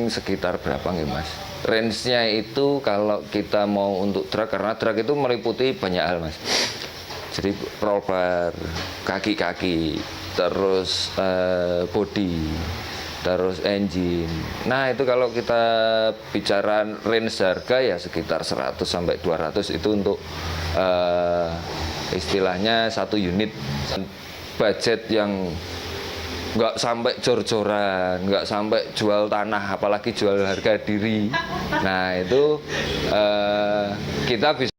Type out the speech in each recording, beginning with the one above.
paling sekitar berapa nih Mas? Range-nya itu kalau kita mau untuk drag, karena drag itu meliputi banyak hal Mas. Jadi roll bar, kaki-kaki, terus body, terus engine. Nah itu kalau kita bicara range harga ya sekitar 100 sampai 200 itu untuk istilahnya satu unit. Budget yang nggak sampai jor-joran, nggak sampai jual tanah, apalagi jual harga diri. Nah itu kita bisa.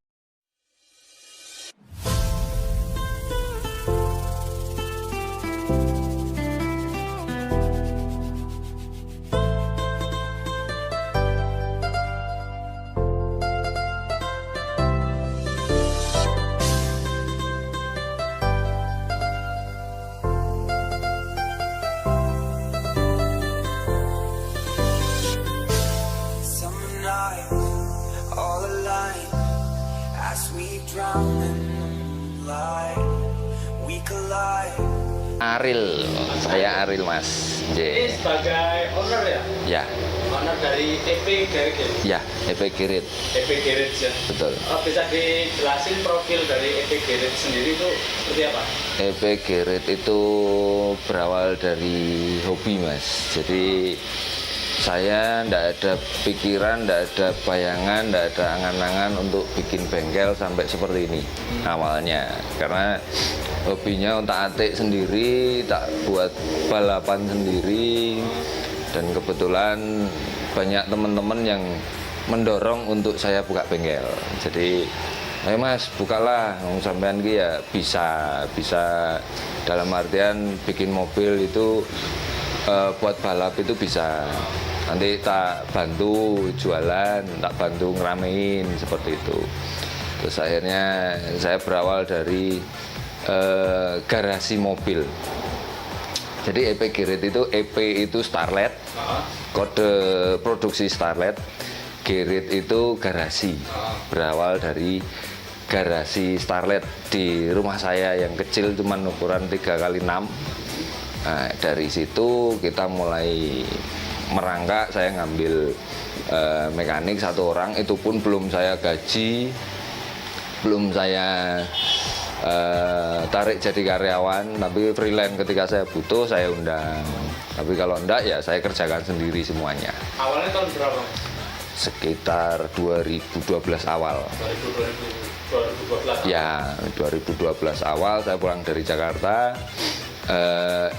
Aril, saya Aril Mas. Ini sebagai owner ya? Ya. Owner dari EP Garage Ya, ya? EP Garage. EP Garage ya? Betul. Bisa dijelasin profil dari EP Garage sendiri itu seperti apa? EP Garage itu berawal dari hobi Mas. Jadi saya ndak ada pikiran, ndak ada bayangan, ndak ada angan-angan untuk bikin bengkel sampai seperti ini awalnya. Karena hobinya otak-atik sendiri, tak buat balapan sendiri, dan kebetulan banyak teman-teman yang mendorong untuk saya buka bengkel. Jadi, ayo Mas, bukalah, sampean ki ya bisa dalam artian bikin mobil itu buat balap itu bisa. Nanti tak bantu jualan, tak bantu ngeramein seperti itu. Terus akhirnya saya berawal dari garasi mobil. Jadi EP Garage itu, EP itu Starlet, kode produksi Starlet. Garage itu garasi, berawal dari garasi Starlet di rumah saya yang kecil, cuman ukuran 3x6. Nah, dari situ kita mulai merangkak. Saya ngambil mekanik satu orang, itu pun belum saya gaji, belum saya tarik jadi karyawan, tapi freelance. Ketika saya butuh saya undang, tapi kalau enggak ya saya kerjakan sendiri semuanya. Awalnya tahun berapa? Sekitar 2012 awal. 2012 ya, 2012 awal saya pulang dari Jakarta,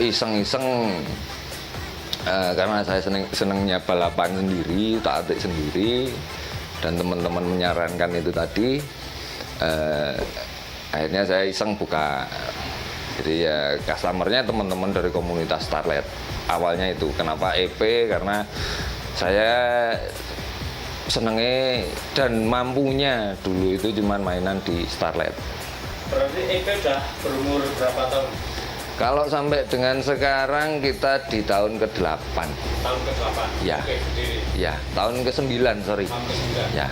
iseng-iseng. Karena saya senengnya balapan sendiri, tak-atik sendiri, dan teman-teman menyarankan itu tadi, akhirnya saya iseng buka. Jadi ya customernya teman-teman dari komunitas Starlet. Awalnya itu kenapa EP, karena saya senengnya dan mampunya dulu itu cuman mainan di Starlet. Berarti EP udah berumur berapa tahun? Kalau sampai dengan sekarang kita di tahun ke-8. Tahun ke-8? Ya. Oke, berdiri. Ya, tahun ke-9, sorry. Tahun ke-9. Ya.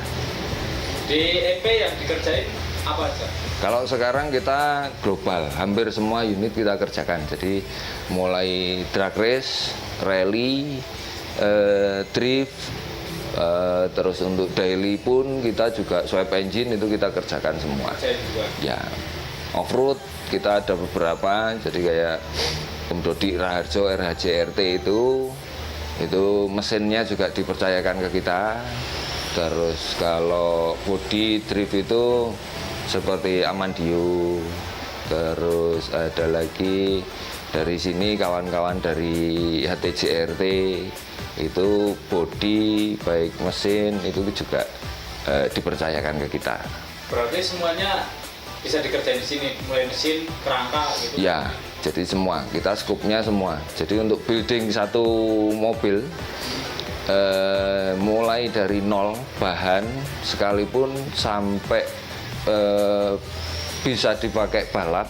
Di EP yang dikerjain apa aja? Kalau sekarang kita global, hampir semua unit kita kerjakan. Jadi mulai drag race, rally, drift, terus untuk daily pun kita juga swipe engine itu kita kerjakan semua. Kerjain juga? Ya. Off-road kita ada beberapa, jadi kayak Om Dodi Raharjo RHJ RT itu mesinnya juga dipercayakan ke kita. Terus kalau body drift itu seperti Amandio. Terus ada lagi dari sini kawan-kawan dari HTJ RT itu body baik mesin itu juga dipercayakan ke kita. Berarti semuanya bisa dikerjain di sini, mulai mesin, kerangka gitu? Ya, jadi semua, kita skupnya semua. Jadi untuk building satu mobil, mulai dari nol bahan sekalipun sampai bisa dipakai balap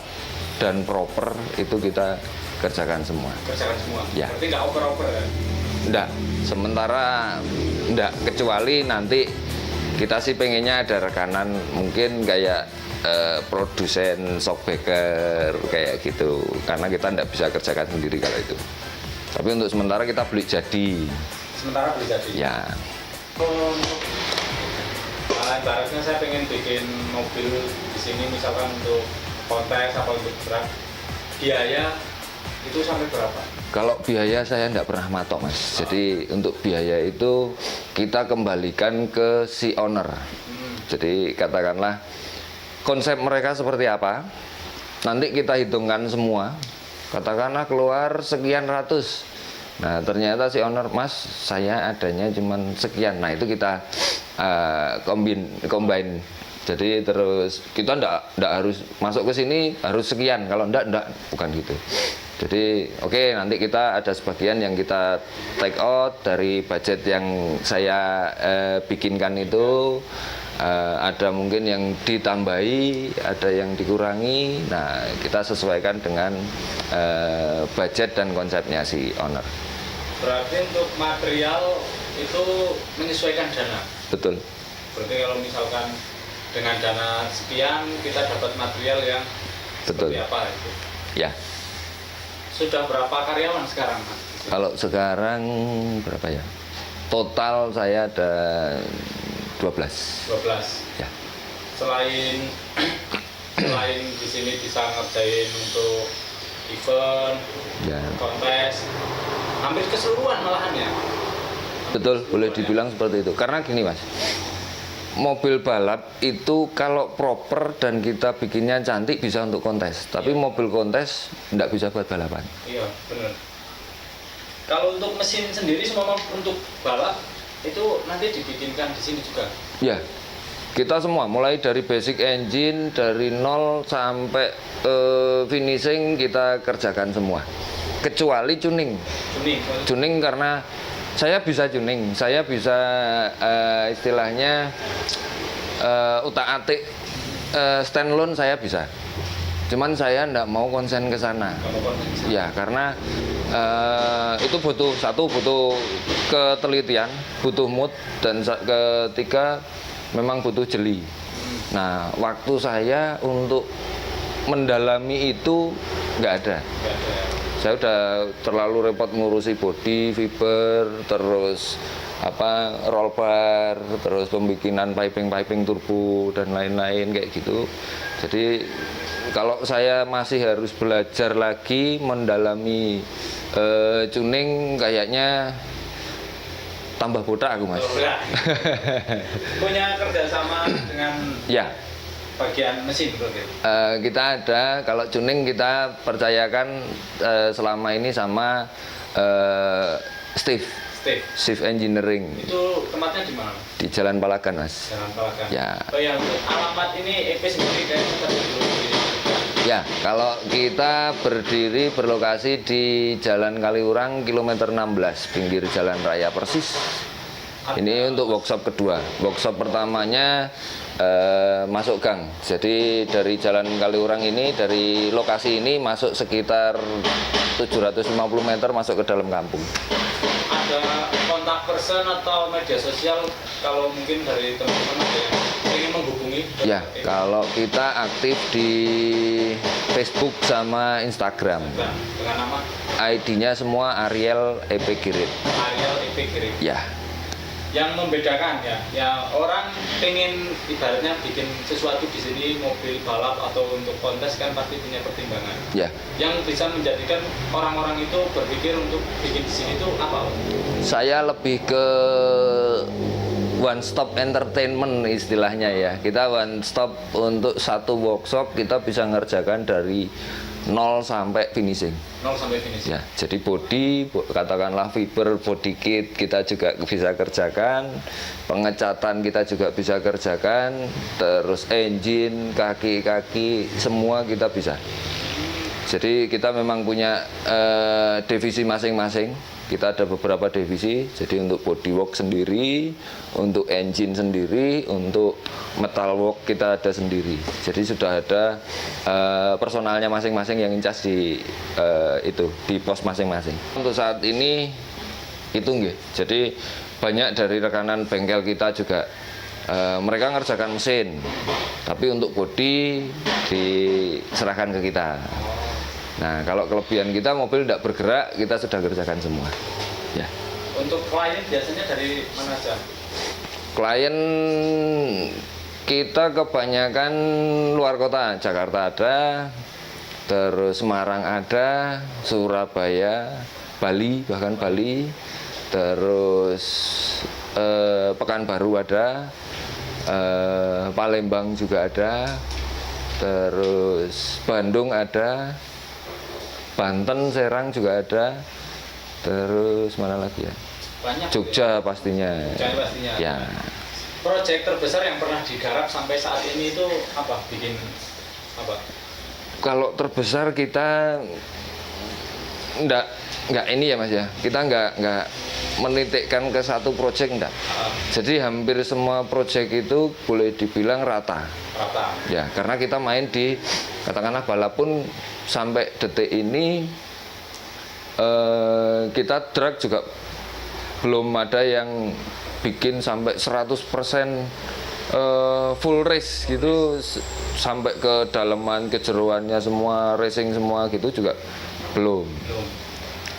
dan proper, itu kita kerjakan semua. Kerjakan semua? Ya. Berarti nggak oper-oper kan? Enggak, sementara enggak, kecuali nanti kita sih pengennya ada rekanan mungkin kayak produsen shockbreaker kayak gitu, karena kita enggak bisa kerjakan sendiri kalau itu. Tapi untuk sementara kita beli jadi. sementara beli jadi. Ya, Ibaratnya saya pengen bikin mobil di sini misalkan untuk kontes apa untuk truk, biaya itu sampai berapa? kalau biaya saya tidak pernah matok mas. Jadi untuk biaya itu kita kembalikan ke si owner. Jadi katakanlah konsep mereka seperti apa, nanti kita hitungkan semua. Katakanlah keluar sekian ratus. Nah ternyata si owner, mas saya adanya cuman sekian. Nah itu kita combine. Jadi terus kita ndak harus masuk ke sini harus sekian. Kalau ndak bukan gitu. Jadi oke, nanti kita ada sebagian yang kita take out dari budget yang saya bikinkan itu. Ada mungkin yang ditambahi, ada yang dikurangi. Nah kita sesuaikan dengan budget dan konsepnya si owner. Berarti untuk material itu menyesuaikan dana. Betul. Berarti kalau misalkan dengan dana sekian kita dapat material yang Betul. seperti apa itu. Ya. Sudah berapa karyawan sekarang, Mas? Kalau sekarang berapa ya? Total saya ada 12. 12. Ya. Selain di sini bisa ngerjain untuk event, Ya. kontes, hampir keseluruhan malahan ya. Betul, boleh dibilang seperti itu. Karena gini mas, mobil balap itu kalau proper dan kita bikinnya cantik bisa untuk kontes. Tapi mobil kontes tidak bisa buat balapan. Iya, benar. Kalau untuk mesin sendiri semua untuk balap itu nanti dibikinkan di sini juga. Ya, kita semua mulai dari basic engine dari nol sampai finishing kita kerjakan semua. Kecuali tuning. Tuning karena saya bisa tuning, saya bisa istilahnya utak-atik standalone saya bisa. Cuman saya enggak mau konsen ke sana. Ya, karena itu butuh ketelitian, butuh mood, dan ketiga memang butuh jeli. Nah, waktu saya untuk mendalami itu nggak ada. Saya udah terlalu repot ngurusi body, fiber, terus roll bar, terus pembikinan piping turbo dan lain-lain kayak gitu. Jadi kalau saya masih harus belajar lagi mendalami tuning, kayaknya tambah botak aku mas. Punya kerjasama dengan ya bagian mesin berarti? Kita ada, kalau tuning kita percayakan selama ini sama Steve Engineering. Itu tempatnya di mana? Di Jalan Palagan mas. Jalan Palagan. Ya. Oh yang alamat ini EP sendiri kayak tempat ya, kalau kita berdiri berlokasi di Jalan Kaliurang kilometer 16 pinggir Jalan Raya persis. Ini untuk workshop kedua. Workshop pertamanya masuk gang. Jadi dari Jalan Kaliurang ini, dari lokasi ini masuk sekitar 750 meter masuk ke dalam kampung. Ada kontak person atau media sosial kalau mungkin dari teman-teman ada yang ingin menghubungi? Ya, kalau kita aktif di Facebook sama Instagram. Dengan nama? ID-nya semua Ariel EP Girit. Ariel EP Girit. Ya. Yang membedakan ya orang pengen ibaratnya bikin sesuatu di sini mobil balap atau untuk kontes kan pasti punya pertimbangan. Ya. Yang bisa menjadikan orang-orang itu berpikir untuk bikin di sini itu apa? Saya lebih ke one stop entertainment istilahnya ya. Kita one stop untuk satu workshop kita bisa ngerjakan dari 0 sampai finishing. 0 sampai finishing. Ya, jadi body, katakanlah fiber, body kit kita juga bisa kerjakan, pengecatan kita juga bisa kerjakan, terus engine, kaki-kaki, semua kita bisa. Jadi kita memang punya divisi masing-masing. Kita ada beberapa divisi, jadi untuk bodywork sendiri, untuk engine sendiri, untuk metalwork kita ada sendiri. Jadi sudah ada personalnya masing-masing yang incas di di pos masing-masing. Untuk saat ini itu nggih. Jadi banyak dari rekanan bengkel kita juga mereka ngerjakan mesin, tapi untuk body diserahkan ke kita. Nah, kalau kelebihan kita mobil tidak bergerak, kita sudah kerjakan semua. Ya. Untuk klien biasanya dari mana aja? Klien kita kebanyakan luar kota, Jakarta ada, terus Semarang ada, Surabaya, Bali, bahkan Bali, terus Pekanbaru ada, Palembang juga ada, terus Bandung ada, Banten, Serang juga ada, terus mana lagi ya? Banyak. Jogja pastinya. Jogja pastinya. Ya. Proyek terbesar yang pernah digarap sampai saat ini itu apa? Bikin apa? Kalau terbesar kita enggak ini ya Mas ya. Kita enggak menitikkan ke satu proyek enggak. Jadi hampir semua proyek itu boleh dibilang rata. Rata. Ya, karena kita main di katakanlah balap pun sampai detik ini kita drag juga belum ada yang bikin sampai 100% full race gitu, sampai ke dalaman kejeroannya semua, racing semua gitu juga belum.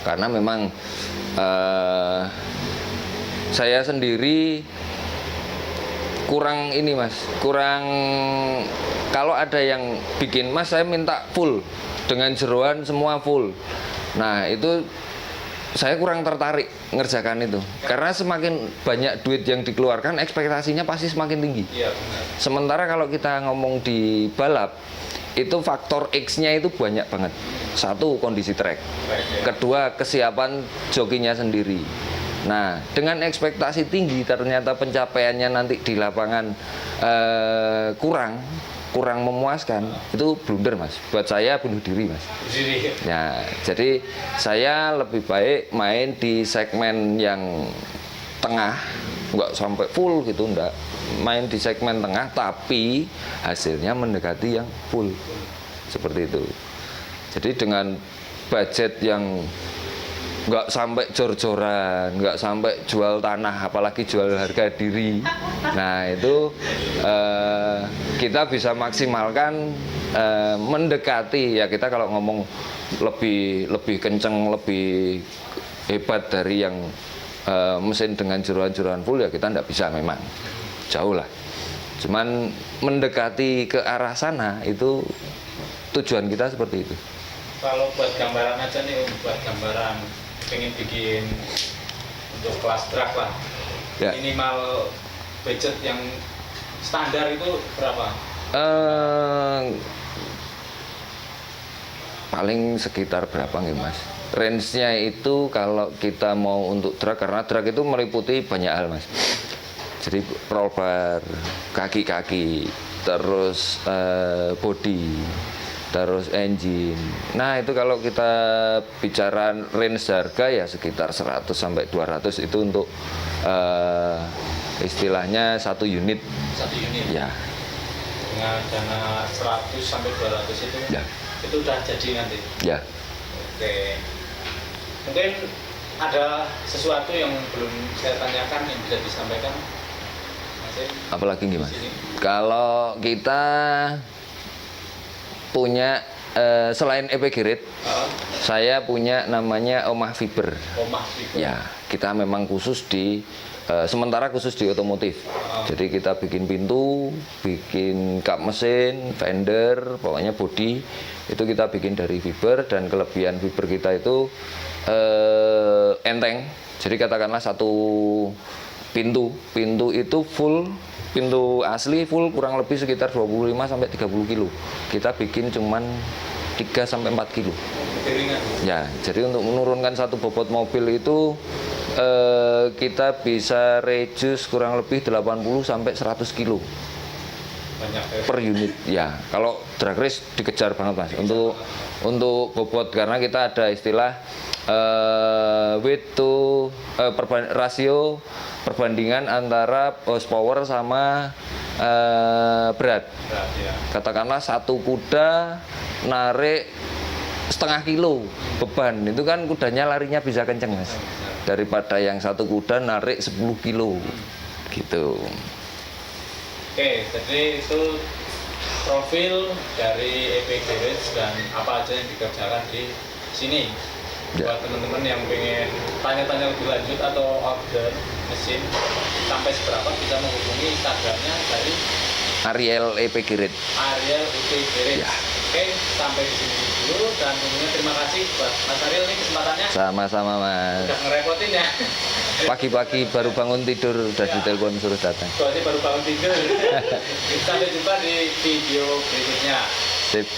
Karena memang saya sendiri kurang ini Mas, kurang, kalau ada yang bikin Mas saya minta full dengan jeroan semua full. Nah itu saya kurang tertarik ngerjakan itu, karena semakin banyak duit yang dikeluarkan ekspektasinya pasti semakin tinggi. Iya, benar. Sementara kalau kita ngomong di balap itu faktor X-nya itu banyak banget. Satu, kondisi track. Kedua, kesiapan jokinya sendiri. Nah, dengan ekspektasi tinggi ternyata pencapaiannya nanti di lapangan kurang memuaskan, itu blunder Mas. Buat saya bunuh diri Mas. Ya, jadi saya lebih baik main di segmen yang tengah, nggak sampai full gitu, enggak. Main di segmen tengah tapi hasilnya mendekati yang full. Seperti itu. Jadi dengan budget yang nggak sampai jor-joran, nggak sampai jual tanah, apalagi jual harga diri. Nah itu kita bisa maksimalkan mendekati, ya kita kalau ngomong lebih kenceng, lebih hebat dari yang mesin dengan jeroan-jeroan full, ya kita nggak bisa, memang jauh lah. Cuman mendekati ke arah sana itu tujuan kita seperti itu. Kalau buat gambaran aja nih, buat gambaran pengen bikin untuk kelas drag lah, ya. Minimal budget yang standar itu berapa? Paling sekitar berapa nih Mas? Range-nya itu kalau kita mau untuk drag, karena drag itu meliputi banyak hal Mas. Jadi roll bar, kaki-kaki, terus body, terus engine. Nah itu kalau kita bicara range harga ya sekitar 100 sampai 200 itu untuk istilahnya satu unit. Satu unit? Ya. Dengan dana 100 sampai 200 itu, ya. Itu udah jadi nanti? Ya. Oke. Mungkin ada sesuatu yang belum saya tanyakan yang bisa disampaikan? Apalagi gimana? Kalau kita punya selain EPG Grid, saya punya namanya Omah Fiber. Omah Fiber. Ya, kita memang khusus di sementara khusus di otomotif. Jadi kita bikin pintu, bikin kap mesin, fender, pokoknya body itu kita bikin dari fiber, dan kelebihan fiber kita itu enteng. Jadi katakanlah satu pintu itu full, pintu asli full kurang lebih sekitar 25 sampai 30 kilo. Kita bikin cuman 3 sampai 4 kilo. Ya, jadi untuk menurunkan satu bobot mobil itu kita bisa reduce kurang lebih 80 sampai 100 kilo. Banyak ya? Per unit. Ya, kalau drag race dikejar banget Mas. Untuk bobot, karena kita ada istilah weight to rasio perbandingan antara horsepower sama berat. Ya. Katakanlah satu kuda narik setengah kilo beban, itu kan kudanya larinya bisa kenceng Mas, daripada yang satu kuda narik 10 kilo gitu. Oke, jadi itu profil dari EPG Race dan apa aja yang dikerjakan di sini. Ya. Buat teman-teman yang pengen tanya-tanya lebih lanjut atau order mesin sampai seberapa bisa menghubungi Instagramnya dari Ariel EP Girit. Ariel EP Girit. Ya. Oke, sampai di sini dulu dan tentunya terima kasih buat Mas Ariel nih kesempatannya. Sama-sama Mas. Udah ngerepotin ya. Pagi-pagi baru bangun tidur udah ditelepon suruh datang. Soalnya baru bangun tidur. Sampai jumpa di video berikutnya. Sip.